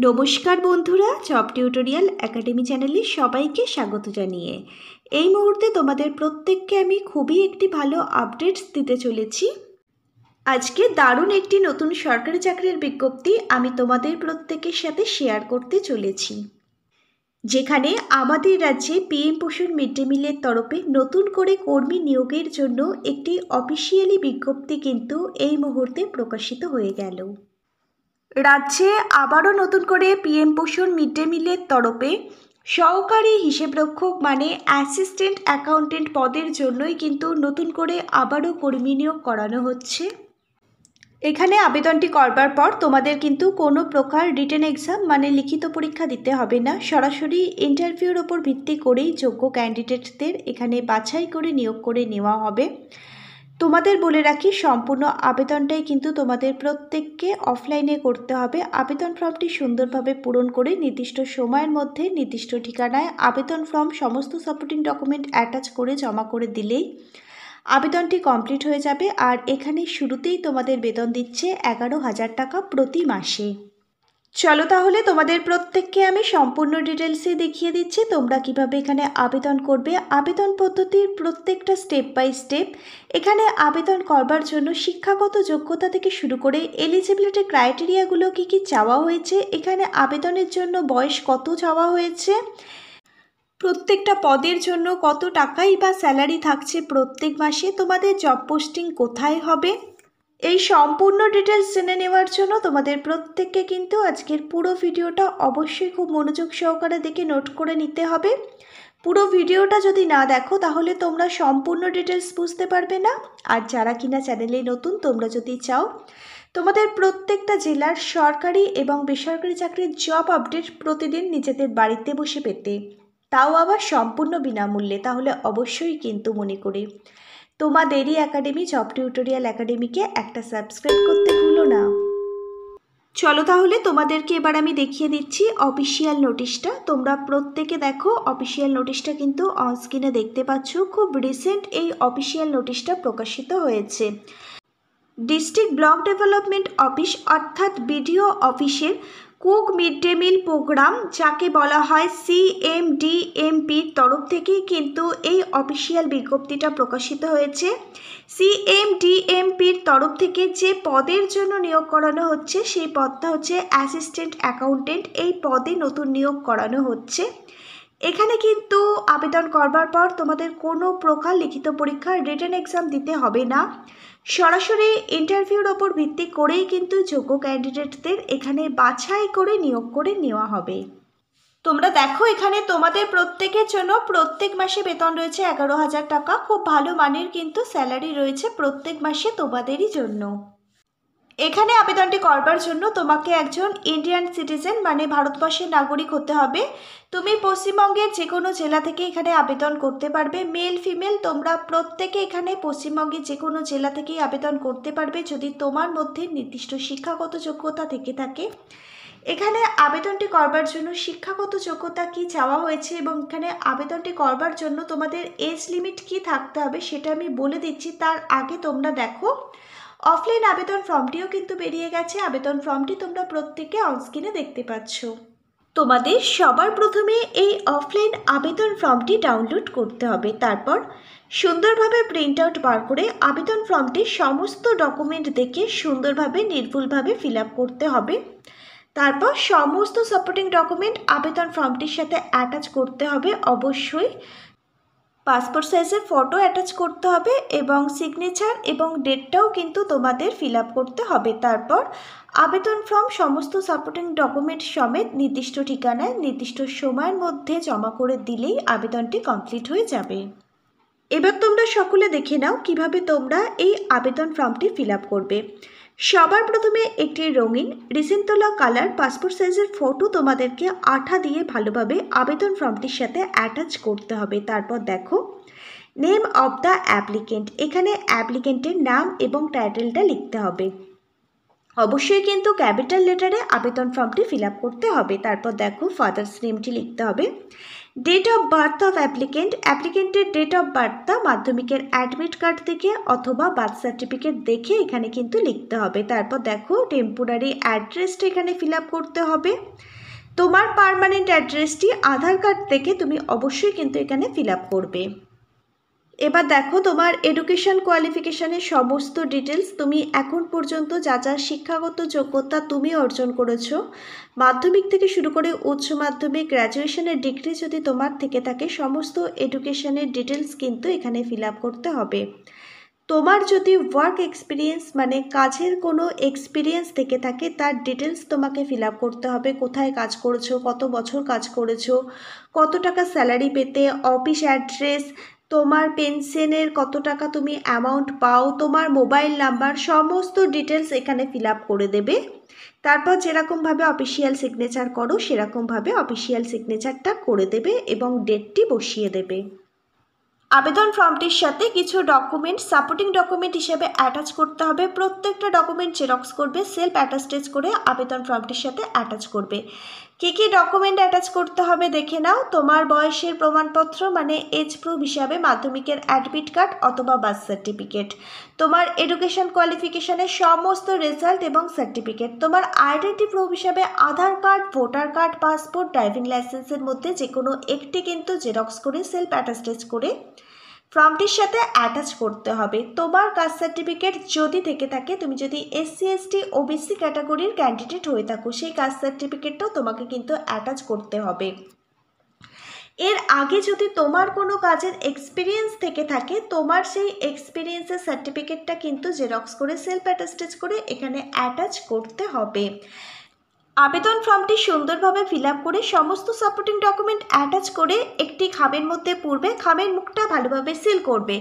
নমস্কার বন্ধুরা, job tutorial academy চ্যানেলে সবাইকে স্বাগত জানিয়ে এই মুহূর্তে তোমাদের প্রত্যেককে আমি খুবই একটি ভালো আপডেটস দিতে চলেছি। আজকে দারুণ একটি নতুন সরকারি চাকরির বিজ্ঞপ্তি আমি তোমাদের প্রত্যেকের সাথে শেয়ার করতে চলেছি, যেখানে আমাদের রাজ্যে পিএম পোষণ মিড ডে মিলের তরফে নতুন করে কর্মী নিয়োগের জন্য একটি অফিসিয়ালি বিজ্ঞপ্তি কিন্তু এই মুহূর্তে প্রকাশিত হয়ে গেল। রাজ্যে আবারও নতুন করে পিএম পোষণ মিড ডে মিলের তরফে সহকারী হিসেবরক্ষক মানে অ্যাসিস্ট্যান্ট অ্যাকাউন্টেন্ট পদের জন্যই কিন্তু নতুন করে আবারও কর্মী নিয়োগ করানো হচ্ছে। এখানে আবেদনটি করবার পর তোমাদের কিন্তু কোনো প্রকার রিটেন এক্সাম মানে লিখিত পরীক্ষা দিতে হবে না, সরাসরি ইন্টারভিউর ওপর ভিত্তি করেই যোগ্য ক্যান্ডিডেটদের এখানে বাছাই করে নিয়োগ করে নেওয়া হবে। তোমাদের বলে রাখি, সম্পূর্ণ আবেদনটাই কিন্তু তোমাদের প্রত্যেককে অফলাইনে করতে হবে। আবেদন ফর্মটি সুন্দরভাবে পূরণ করে নির্দিষ্ট সময়ের মধ্যে নির্দিষ্ট ঠিকানায় আবেদন ফর্ম সমস্ত সাপোর্টিং ডকুমেন্ট অ্যাটাচ করে জমা করে দিলেই আবেদনটি কমপ্লিট হয়ে যাবে। আর এখানে শুরুতেই তোমাদের বেতন দিচ্ছে 11,000 টাকা প্রতি মাসে। চলো তাহলে তোমাদের প্রত্যেককে আমি সম্পূর্ণ ডিটেলসে দেখিয়ে দিচ্ছি তোমরা কিভাবে এখানে আবেদন করবে। আবেদন পদ্ধতির প্রত্যেকটা স্টেপ বাই স্টেপ। এখানে আবেদন করবার জন্য শিক্ষাগত যোগ্যতা থেকে শুরু করে এলিজিবিলিটি ক্রাইটেরিয়াগুলো কী কী চাওয়া হয়েছে, এখানে আবেদনের জন্য বয়স কত চাওয়া হয়েছে, প্রত্যেকটা পদের জন্য কত টাকাই বা স্যালারি থাকছে প্রত্যেক মাসে, তোমাদের জব পোস্টিং কোথায় হবে, এই সম্পূর্ণ ডিটেলস জেনে নেওয়ার জন্য তোমাদের প্রত্যেককে কিন্তু আজকের পুরো ভিডিওটা অবশ্যই খুব মনোযোগ সহকারে দেখে নোট করে নিতে হবে। পুরো ভিডিওটা যদি না দেখো তাহলে তোমরা সম্পূর্ণ ডিটেলস বুঝতে পারবে না। আর যারা কিনা চ্যানেলে নতুন, তোমরা যদি চাও তোমাদের প্রত্যেকটা জেলার সরকারি এবং বেসরকারি চাকরির জব আপডেট প্রতিদিন নিজেদের বাড়িতে বসে পেতে, তাও আবার সম্পূর্ণ বিনামূল্যে, তাহলে অবশ্যই কিন্তু মনে করে তোমাদেরই একাডেমি জব টিউটোরিয়াল একাডেমিকে একটা সাবস্ক্রাইব করতে ভুলো না। চলো তাহলে তোমাদেরকে এবার আমি দেখিয়ে দিচ্ছি অফিসিয়াল নোটিশটা। তোমরা প্রত্যেকে দেখো, অফিসিয়াল নোটিশটা কিন্তু অন স্ক্রিনে দেখতে পাচ্ছ। খুব রিসেন্ট এই অফিসিয়াল নোটিশটা প্রকাশিত হয়েছে। ডিস্ট্রিক্ট ব্লক ডেভেলপমেন্ট অফিস অর্থাৎ বিডিও অফিসের cook mid day meal programme, যাকে বলা হয় CMDMPর তরফ থেকে কিন্তু এই অফিসিয়াল বিজ্ঞপ্তিটা প্রকাশিত হয়েছে। CMDMPর তরফ থেকে যে পদের জন্য নিয়োগ করানো হচ্ছে সেই পদটা হচ্ছে অ্যাসিস্ট্যান্ট অ্যাকাউন্টেন্ট। এই পদে নতুন নিয়োগ করানো হচ্ছে। এখানে কিন্তু আবেদন করবার পর তোমাদের কোনো প্রকার লিখিত পরীক্ষার রিটেন এক্সাম দিতে হবে না, সরাসরি ইন্টারভিউর ওপর ভিত্তি করেই কিন্তু যোগ্য ক্যান্ডিডেটদের এখানে বাছাই করে নিয়োগ করে নেওয়া হবে। তোমরা দেখো, এখানে তোমাদের প্রত্যেকের জন্য প্রত্যেক মাসে বেতন রয়েছে 11,000 টাকা। খুব ভালো মানের কিন্তু স্যালারি রয়েছে প্রত্যেক মাসে তোমাদেরই জন্য। এখানে আবেদনটি করবার জন্য তোমাকে একজন ইন্ডিয়ান সিটিজেন মানে ভারতবর্ষের নাগরিক হতে হবে। তুমি পশ্চিমবঙ্গের যে কোনো জেলা থেকে এখানে আবেদন করতে পারবে। মেল ফিমেল তোমরা প্রত্যেকে এখানে পশ্চিমবঙ্গের যে কোনো জেলা থেকেই আবেদন করতে পারবে যদি তোমার মধ্যে নির্দিষ্ট শিক্ষাগত যোগ্যতা থেকে থাকে। এখানে আবেদনটি করবার জন্য শিক্ষাগত যোগ্যতা কি চাওয়া হয়েছে এবং এখানে আবেদনটি করবার জন্য তোমাদের এজ লিমিট কি থাকতে হবে সেটা আমি বলে দিচ্ছি। তার আগে তোমরা দেখো, অফলাইন আবেদন ফর্মটিও কিন্তু বেরিয়ে গেছে। আবেদন ফর্মটি তোমরা প্রত্যেকে অনস্ক্রিনে দেখতে পাচ্ছ। তোমাদের সবার প্রথমে এই অফলাইন আবেদন ফর্মটি ডাউনলোড করতে হবে। তারপর সুন্দরভাবে প্রিন্ট আউট বার করে আবেদন ফর্মটির সমস্ত ডকুমেন্ট দেখে সুন্দরভাবে নির্ভুলভাবে ফিল আপ করতে হবে। তারপর সমস্ত সাপোর্টিং ডকুমেন্ট আবেদন ফর্মটির সাথে অ্যাটাচ করতে হবে। অবশ্যই পাসপোর্ট সাইজের ফটো অ্যাটাচ করতে হবে এবং সিগনেচার এবং ডেটটাও কিন্তু তোমাদের ফিল আপ করতে হবে। তারপর আবেদন ফর্ম সমস্ত সাপোর্টিং ডকুমেন্ট সমেত নির্দিষ্ট ঠিকানায় নির্দিষ্ট সময়ের মধ্যে জমা করে দিলেই আবেদনটি কমপ্লিট হয়ে যাবে। এবার তোমরা সকলে দেখে নাও কিভাবে তোমরা এই আবেদন ফর্মটি ফিল আপ করবে। সবার প্রথমে একটি রঙিন রিসেন্ট তোলা কালার পাসপোর্ট সাইজের ফটো তোমাদেরকে আঠা দিয়ে ভালোভাবে আবেদন ফর্মটির সাথে অ্যাটাচ করতে হবে। তারপর দেখো, নেম অফ দ্য অ্যাপ্লিকেন্ট, এখানে অ্যাপ্লিকেন্টের নাম এবং টাইটেলটা লিখতে হবে। অবশ্যই কিন্তু ক্যাপিটাল লেটারে আবেদন ফর্মটি ফিল আপ করতে হবে। তারপর দেখো ফাদার্স নেমটি লিখতে হবে। ডেট অফ বার্থ অফ অ্যাপ্লিকেন্টের ডেট অফ বার্থটা মাধ্যমিকের অ্যাডমিট কার্ড থেকে অথবা বার্থ সার্টিফিকেট দেখে এখানে কিন্তু লিখতে হবে। তারপর দেখো টেম্পোরারি অ্যাড্রেসটা এখানে ফিল আপ করতে হবে। তোমার পার্মানেন্ট অ্যাড্রেসটি আধার কার্ড থেকে তুমি অবশ্যই কিন্তু এখানে ফিল আপ করবে। এবার দেখো তোমার এডুকেশন কোয়ালিফিকেশানের সমস্ত ডিটেলস, তুমি এখন পর্যন্ত যা যা শিক্ষাগত যোগ্যতা তুমি অর্জন করেছো, মাধ্যমিক থেকে শুরু করে উচ্চ মাধ্যমিক, গ্র্যাজুয়েশনের ডিগ্রি যদি তোমার থেকে থাকে, সমস্ত এডুকেশনের ডিটেলস কিন্তু এখানে ফিল আপ করতে হবে। তোমার যদি ওয়ার্ক এক্সপিরিয়েন্স মানে কাজের কোনো এক্সপিরিয়েন্স থেকে থাকে তার ডিটেলস তোমাকে ফিল আপ করতে হবে। কোথায় কাজ করেছো, কত বছর কাজ করেছো, কত টাকা স্যালারি পেতে, অফিস অ্যাড্রেস, তোমার পেনশনের কত টাকা তুমি অ্যামাউন্ট পাও, তোমার মোবাইল নাম্বার, সমস্ত ডিটেলস এখানে ফিল আপ করে দেবে। তারপর যেরকমভাবে অফিসিয়াল সিগনেচার করো সেরকমভাবে অফিসিয়াল সিগনেচারটা করে দেবে এবং ডেটটি বসিয়ে দেবে। আবেদন ফর্মটির সাথে কিছু ডকুমেন্ট সাপোর্টিং ডকুমেন্ট হিসেবে অ্যাটাচ করতে হবে। প্রত্যেকটা ডকুমেন্ট জেরক্স করবে, সেলফ অ্যাটাস্টেজ করে আবেদন ফর্মটির সাথে অ্যাটাচ করবে। কী কী ডকুমেন্ট অ্যাটাচ করতে হবে দেখে নাও। তোমার বয়সের প্রমাণপত্র মানে এজ প্রুফ হিসাবে মাধ্যমিকের অ্যাডমিট কার্ড অথবা বার্থ সার্টিফিকেট, তোমার এডুকেশন কোয়ালিফিকেশনের সমস্ত রেজাল্ট এবং সার্টিফিকেট, তোমার আইডেন্টি প্রুফ হিসাবে Aadhaar card, voter card, passport, driving লাইসেন্সের মধ্যে যে কোনো একটি কিন্তু জেরক্স করে সেলফ অ্যাটাস্টেজ করে ফর্মটির সাথে অ্যাটাচ করতে হবে। তোমার কাস্ট সার্টিফিকেট যদি থেকে থাকে, তুমি যদি এসসি এসটি ওবিসি ক্যাটাগরির ক্যান্ডিডেট হয়ে থাকো, সেই কাস্ট সার্টিফিকেটটাও তোমাকে কিন্তু অ্যাটাচ করতে হবে। এর আগে যদি তোমার কোনো কাজের এক্সপিরিয়েন্স থেকে থাকে, তোমার সেই এক্সপিরিয়েন্সের সার্টিফিকেটটা কিন্তু জেরক্স করে সেলফ অ্যাটাস্টেজ করে এখানে অ্যাটাচ করতে হবে। আবেদন ফর্মটি সুন্দরভাবে ফিল আপ করে সমস্ত সাপোর্টিং ডকুমেন্ট অ্যাটাচ করে একটি খামের মধ্যে পুরবে। খামের মুখটা ভালোভাবে সিল করবে।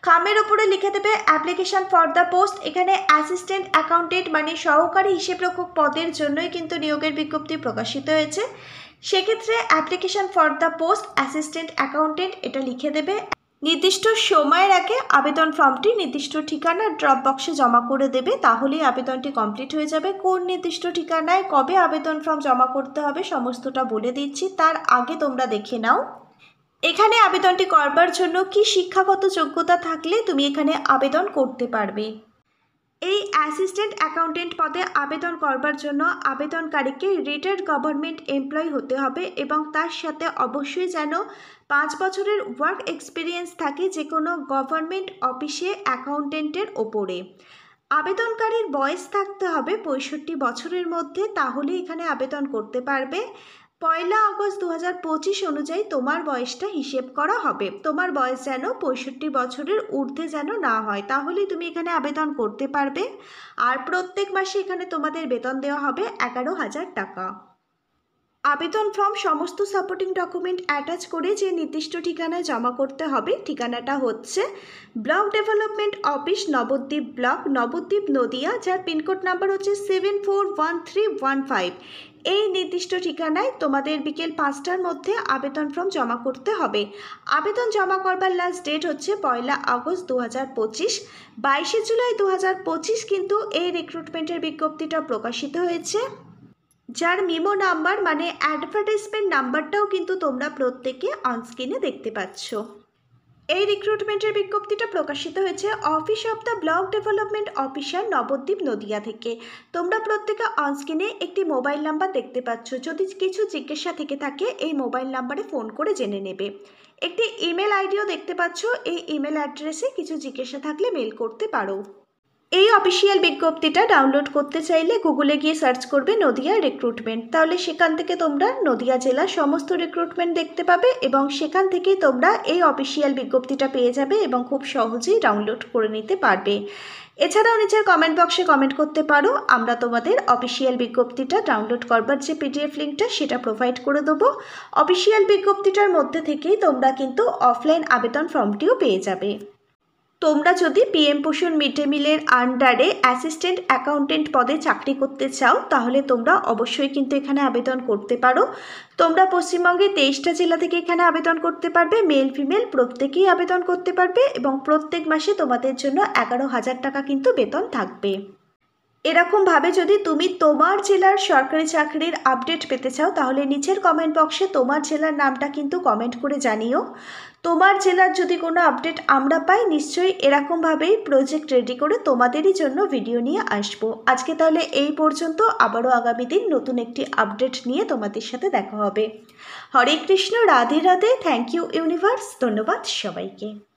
খামের ওপরে লিখে দেবে অ্যাপ্লিকেশন ফর দ্য পোস্ট। এখানে অ্যাসিস্ট্যান্ট অ্যাকাউন্টেন্ট মানে সহকারী হিসেবরক্ষক পদের জন্যই কিন্তু নিয়োগের বিজ্ঞপ্তি প্রকাশিত হয়েছে। সেক্ষেত্রে application for the post assistant accountant এটা লিখে দেবে। নির্দিষ্ট সময়ের আগে আবেদন ফর্মটি নির্দিষ্ট ঠিকানা ড্রপ বক্সে জমা করে দেবে, তাহলেই আবেদনটি কমপ্লিট হয়ে যাবে। কোন নির্দিষ্ট ঠিকানায় কবে আবেদন ফর্ম জমা করতে হবে সমস্তটা বলে দিচ্ছি, তার আগে তোমরা দেখে নাও এখানে আবেদনটি করবার জন্য কি শিক্ষাগত যোগ্যতা থাকলে তুমি এখানে আবেদন করতে পারবে। এই অ্যাসিস্ট্যান্ট অ্যাকাউন্টেন্ট পদে আবেদন করবার জন্য আবেদনকারীকে রিটায়ার্ড গভর্নমেন্ট এমপ্লয়ি হতে হবে এবং তার সাথে অবশ্যই যেন 5 বছরের ওয়ার্ক এক্সপিরিয়েন্স থাকে যে কোনো গভর্নমেন্ট অফিসে অ্যাকাউন্টেন্টের ওপরে। আবেদনকারীর বয়স থাকতে হবে 65 বছরের মধ্যে, তাহলে এখানে আবেদন করতে পারবে। 1 আগস্ট 2025 অনুযায়ী তোমার বয়সটা হিসেব করা হবে। তোমার বয়স যেন 65 বছরের ঊর্ধ্বে যেন না হয়, তাহলেই তুমি এখানে আবেদন করতে পারবে। আর প্রত্যেক মাসে এখানে তোমাদের বেতন দেওয়া হবে 11,000 টাকা। আবেদন ফর্ম সমস্ত সাপোর্টিং ডকুমেন্ট অ্যাটাচ করে যে নির্দিষ্ট ঠিকানায় জমা করতে হবে, ঠিকানাটা হচ্ছে block development office, Nabadwip block, Nabadwip, Nadia, যার পিনকোড নাম্বার হচ্ছে 741315। এই নির্দিষ্ট ঠিকানায় তোমাদের বিকেল 5টার মধ্যে আবেদন ফর্ম জমা করতে হবে। আবেদন জমা করবার লাস্ট ডেট হচ্ছে 1 আগস্ট 2025। 22 জুলাই 2025 কিন্তু এই রিক্রুটমেন্টের বিজ্ঞপ্তিটা প্রকাশিত হয়েছে, যার মিমো নাম্বার মানে অ্যাডভার্টাইজমেন্ট নাম্বারটাও কিন্তু তোমরা প্রত্যেকে অনস্ক্রিনে দেখতে পাচ্ছ। এই রিক্রুটমেন্টের বিজ্ঞপ্তিটা প্রকাশিত হয়েছে office of the block development officer, Nabadwip, Nadia থেকে। তোমরা প্রত্যেকে অনস্ক্রিনে একটি মোবাইল নাম্বার দেখতে পাচ্ছ। যদি কিছু জিজ্ঞাসা থেকে থাকে এই মোবাইল নাম্বারে ফোন করে জেনে নেবে। একটি ইমেল আইডিও দেখতে পাচ্ছ, এই ইমেল অ্যাড্রেসে কিছু জিজ্ঞাসা থাকলে মেল করতে পারো। এই অফিসিয়াল বিজ্ঞপ্তিটা ডাউনলোড করতে চাইলে গুগলে গিয়ে সার্চ করবে নদিয়া রিক্রুটমেন্ট, তাহলে সেখান থেকে তোমরা নদিয়া জেলার সমস্ত রিক্রুটমেন্ট দেখতে পাবে এবং সেখান থেকেই তোমরা এই অফিসিয়াল বিজ্ঞপ্তিটা পেয়ে যাবে এবং খুব সহজেই ডাউনলোড করে নিতে পারবে। এছাড়াও নিচের কমেন্ট বক্সে কমেন্ট করতে পারো, আমরা তোমাদের অফিসিয়াল বিজ্ঞপ্তিটা ডাউনলোড করবার যে পিডিএফ লিঙ্কটা সেটা প্রোভাইড করে দেবো। অফিসিয়াল বিজ্ঞপ্তিটার মধ্যে থেকেই তোমরা কিন্তু অফলাইন আবেদন ফর্মটিও পেয়ে যাবে। তোমরা যদি পিএম পোষণ মিড ডে মিলের আন্ডারে অ্যাসিস্ট্যান্ট অ্যাকাউন্টেন্ট পদে চাকরি করতে চাও, তাহলে তোমরা অবশ্যই কিন্তু এখানে আবেদন করতে পারো। তোমরা পশ্চিমবঙ্গে 23টা জেলা থেকে এখানে আবেদন করতে পারবে। মেল ফিমেল প্রত্যেকেই আবেদন করতে পারবে এবং প্রত্যেক মাসে তোমাদের জন্য 11,000 টাকা কিন্তু বেতন থাকবে। এরকমভাবে যদি তুমি তোমার জেলার সরকারি চাকরির আপডেট পেতে চাও তাহলে নিচের কমেন্ট বক্সে তোমার জেলার নামটা কিন্তু কমেন্ট করে জানিও। তোমার জেলার যদি কোনো আপডেট আমরা পাই নিশ্চয়ই এরকমভাবেই প্রজেক্ট রেডি করে তোমাদেরই জন্য ভিডিও নিয়ে আসবো। আজকে তাহলে এই পর্যন্ত, আবারও আগামী দিন নতুন একটি আপডেট নিয়ে তোমাদের সাথে দেখা হবে। Hare Krishna, Radhe Radhe, thank you universe, ধন্যবাদ সবাইকে।